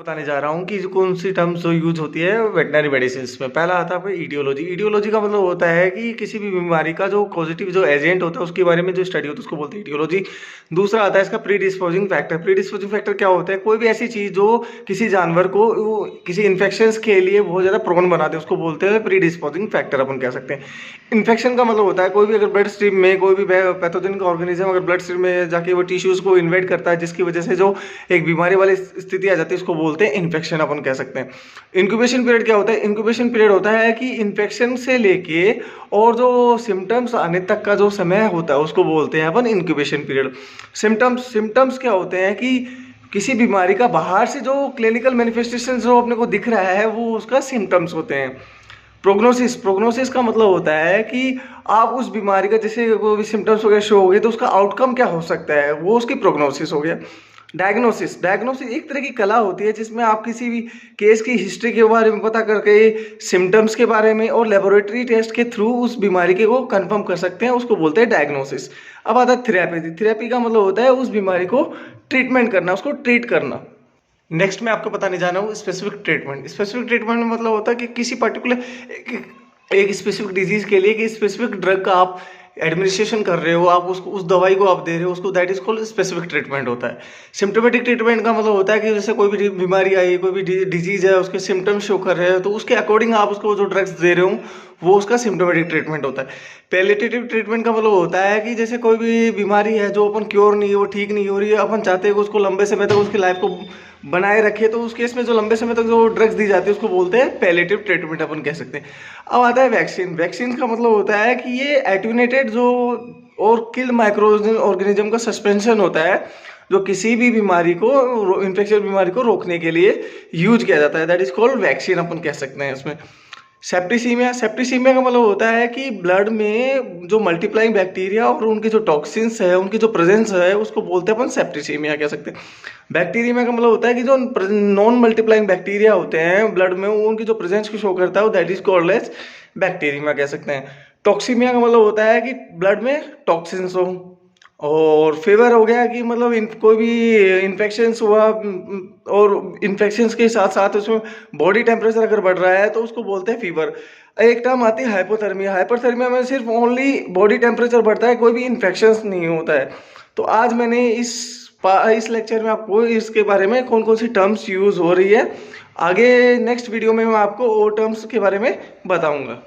बताने जा रहा हूँ कि कौन सी टर्म्स जो यूज होती है वेटनरी मेडिसिन में। पहला आता है ईडियोलॉजी। ईडियोलॉजी का मतलब होता है कि किसी भी बीमारी का जो पॉजिटिव जो एजेंट होता है उसके बारे में जो स्टडी होती है उसको बोलते हैं ईडियोलॉजी। दूसरा आता है इसका प्रीडिस्पोजिंग फैक्टर। प्रीडिस्पोजिंग फैक्टर क्या होता है? कोई भी ऐसी चीज़ जो किसी जानवर को वो किसी इन्फेक्शन के लिए बहुत ज़्यादा प्रोन बनाते हैं उसको बोलते हैं प्रीडिस्पोजिंग फैक्टर अपन कह सकते हैं। इन्फेक्शन का मतलब होता है कोई भी अगर ब्लड स्ट्रीम में कोई भी पैथोजन का ऑर्गेनिज्म अगर ब्लड स्ट्रीम में जाके वो टिश्यूज़ को इन्वेड करता है जिसकी वजह से जो एक बीमारी वाली स्थिति आ जाती है उसको बोलते हैं इन्फेक्शन अपन कह सकते हैं। इंक्यूबेशन पीरियड क्या होता है? इंक्यूबेशन पीरियड होता है कि इन्फेक्शन से लेके और जो सिम्टम्स आने तक का जो समय होता है उसको बोलते हैं अपन इंक्यूबेशन पीरियड। सिम्टम्स क्या होते हैं कि किसी बीमारी का बाहर से जो क्लिनिकल मैनिफेस्टेशन जो अपने को दिख रहा है वो उसका सिम्टम्स होते हैं। प्रोग्नोसिस का मतलब होता है कि आप उस बीमारी का जैसे कोई भी सिम्टम्स वगैरह शो हो गए तो उसका आउटकम क्या हो सकता है, वो उसकी प्रोग्नोसिस हो गया। डायग्नोसिस एक तरह की कला होती है जिसमें आप किसी भी केस की हिस्ट्री के बारे में पता करके सिम्टम्स के बारे में और लेबोरेटरी टेस्ट के थ्रू उस बीमारी के को कंफर्म कर सकते हैं, उसको बोलते हैं डायग्नोसिस। अब आता है थेरेपी। थेरेपी का मतलब होता है उस बीमारी को ट्रीटमेंट करना, उसको ट्रीट करना। नेक्स्ट मैं आपको बताने जा रहा हूँ स्पेसिफिक ट्रीटमेंट। स्पेसिफिक ट्रीटमेंट में मतलब होता है कि किसी पर्टिकुलर एक स्पेसिफिक डिजीज के लिए कि स्पेसिफिक ड्रग का आप एडमिनिस्ट्रेशन कर रहे हो, आप उसको उस दवाई को आप दे रहे हो, उसको that is called specific treatment होता है। सिम्टोमेटिक ट्रीटमेंट का मतलब होता है कि जैसे कोई भी बीमारी आई, कोई भी डिजीज है, उसके सिम्टम्स शो कर रहे हो तो उसके अकॉर्डिंग आप उसको जो ड्रग्स दे रहे हो वो उसका सिम्टोमेटिक ट्रीटमेंट होता है। पैलिएटिव ट्रीटमेंट का मतलब होता है कि जैसे कोई भी बीमारी है जो अपन क्योर नहीं है, वो ठीक नहीं हो रही है, अपन चाहते हैं कि उसको लंबे समय तक उसकी लाइफ को बनाए रखे, तो उस केस में जो लंबे समय तक जो ड्रग्स दी जाती है उसको बोलते हैं पैलिएटिव ट्रीटमेंट अपन कह सकते हैं। अब आता है वैक्सीन। वैक्सीन का मतलब होता है कि ये एटेन्यूएटेड जो और किल माइक्रो ऑर्गेनिज्म का सस्पेंशन होता है जो किसी भी बीमारी को इन्फेक्शन बीमारी को रोकने के लिए यूज किया जाता है, दैट इज कॉल्ड वैक्सीन अपन कह सकते हैं। इसमें सेप्टिसीमिया का मतलब होता है कि ब्लड में जो मल्टीप्लाइंग बैक्टीरिया और उनके जो टॉक्सिन्स है, उनकी जो प्रेजेंस है उसको बोलते हैं अपन सेप्टिसीमिया कह सकते हैं। बैक्टीरिया का मतलब होता है कि जो नॉन मल्टीप्लाइंग बैक्टीरिया होते हैं ब्लड में उनकी जो प्रेजेंस को शो करता है that is called as bacteria कह सकते हैं। टॉक्सीमिया का मतलब होता है कि ब्लड में टॉक्सिन्स हो। और फीवर हो गया कि मतलब कोई भी इन्फेक्शंस हुआ और इन्फेक्शंस के साथ साथ उसमें बॉडी टेम्परेचर अगर बढ़ रहा है तो उसको बोलते हैं फीवर। एक टर्म आती है हाइपोथर्मिया। हाइपोथर्मिया में सिर्फ ओनली बॉडी टेम्परेचर बढ़ता है, कोई भी इन्फेक्शंस नहीं होता है। तो आज मैंने इस लेक्चर में आपको इसके बारे में कौन कौन सी टर्म्स यूज़ हो रही है, आगे नेक्स्ट वीडियो में मैं आपको वो टर्म्स के बारे में बताऊँगा।